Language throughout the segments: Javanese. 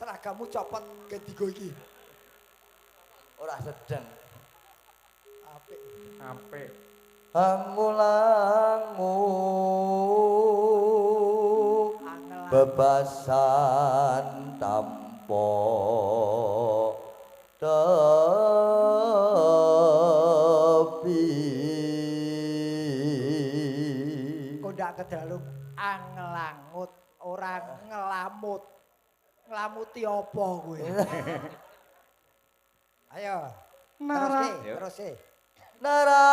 Seragamu copot ketiga iki. Ora sedeng. Apik. Apik. Angulangu bebasan tampo tepi. Kok ndak kedalu angelangut, orang ngelamut. Ngelamuti apa kowe? Ayo. Terus e. Nara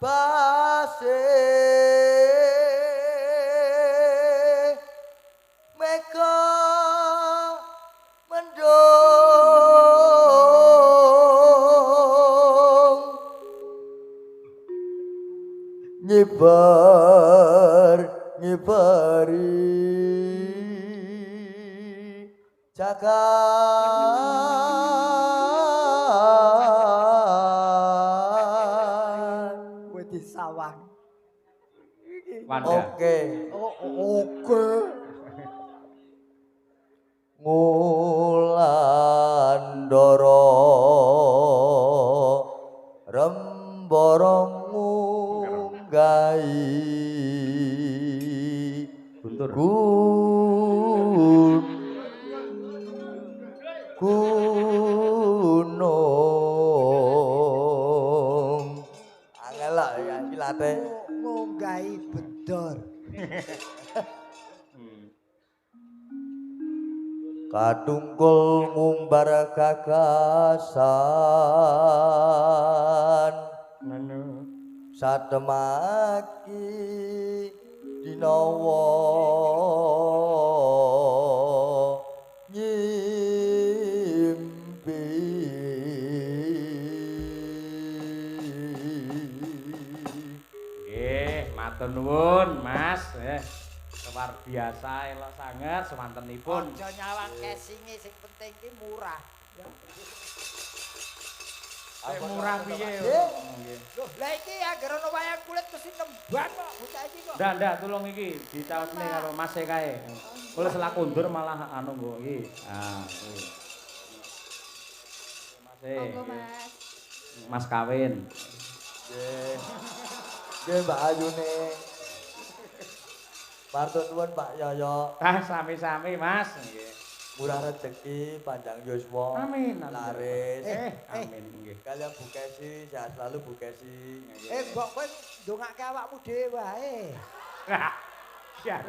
base meka mendung nyibari jagat Kowe disawang. Wanda. oke Oke. Ngulandara remborong ngunggahi Guntur. Gunung angel lah ya iki late Ngunggahi bedor. Katungkul ngumbar gagasan satemaki dinawa nyimpi Nggih, matur nuwun, Mas. Luar biasa elok sanget semantenipun. Aja nyawang casinge sing penting ki murah. Murah piye? Loh, lah iki anggere ono wayang kulit mesti nembang kok bocah iki kok. Ndak, tulung iki ditaosne karo Mas e kae. Kula selak kundur malah anu nggo iki. Ah, iki. Mas e. Monggo, Mas. Mas kawin. Nggih. Nggih Mbak Ayune. Matur nuwun Pak Yoyo. Ah, sami-sami, Mas. Nggih. Murah rezeki, panjang yuswa. Amin. Laris. Amin nggih. Kalian Bu Kesi, sehat selalu Bu Kesi. Mbok kowe ndongake awakmu dhewe wae. Siar.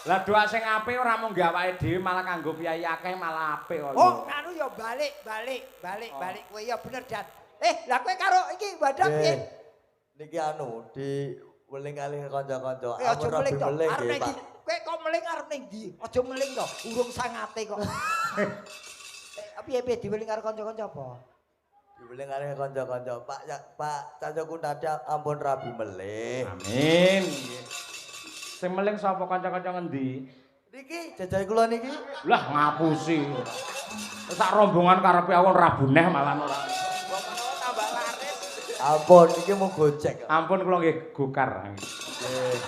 Lah doa sing apik ora mung nggawe awake dhewe malah kanggo piyai akeh malah apik kok. Oh, nganu ya balik kowe ya bener Dan. Lah kowe karo iki badak piye? Niki anu di weling kalih kanca-kanca. Aja meling to. Meling Arep nggih, iki Pak. kowe kok meling arep ning ndi? Aja meling to. Urung sangate kok. Piye diweling karo kanca-kanca apa? Di weling kalih kanca-kanca. Pak ya, Pak Caca Kunada ampun rabi melih. Amin. Sing meling sapa kanca-kanca ngendi? Niki jajahe kula niki. Lah ngapusi. Sak rombongan karepe awon rabuneh malah ora. Tambah laris. Ampun iki mau gojek. Ampun kula nggih gokar. Nggih.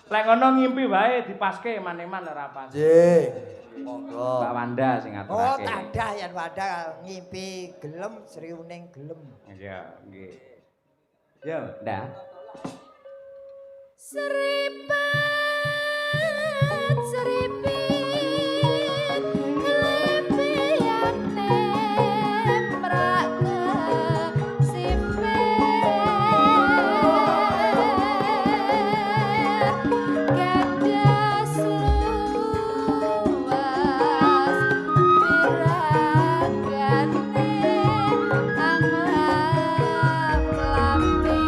Lek ngono ngimpi wae dipaske eman-eman ora pas. Nggih. Monggo. Mbak Wanda sing Oh, ngaturake. tadah yen Wanda ngimpi gelem sriuning gelem. Iya, nggih. Yo, ndak. Seripet kelepeyane mrak kesimpen gadas luas piragane anglap lambe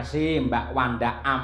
kasih Mbak Wanda Am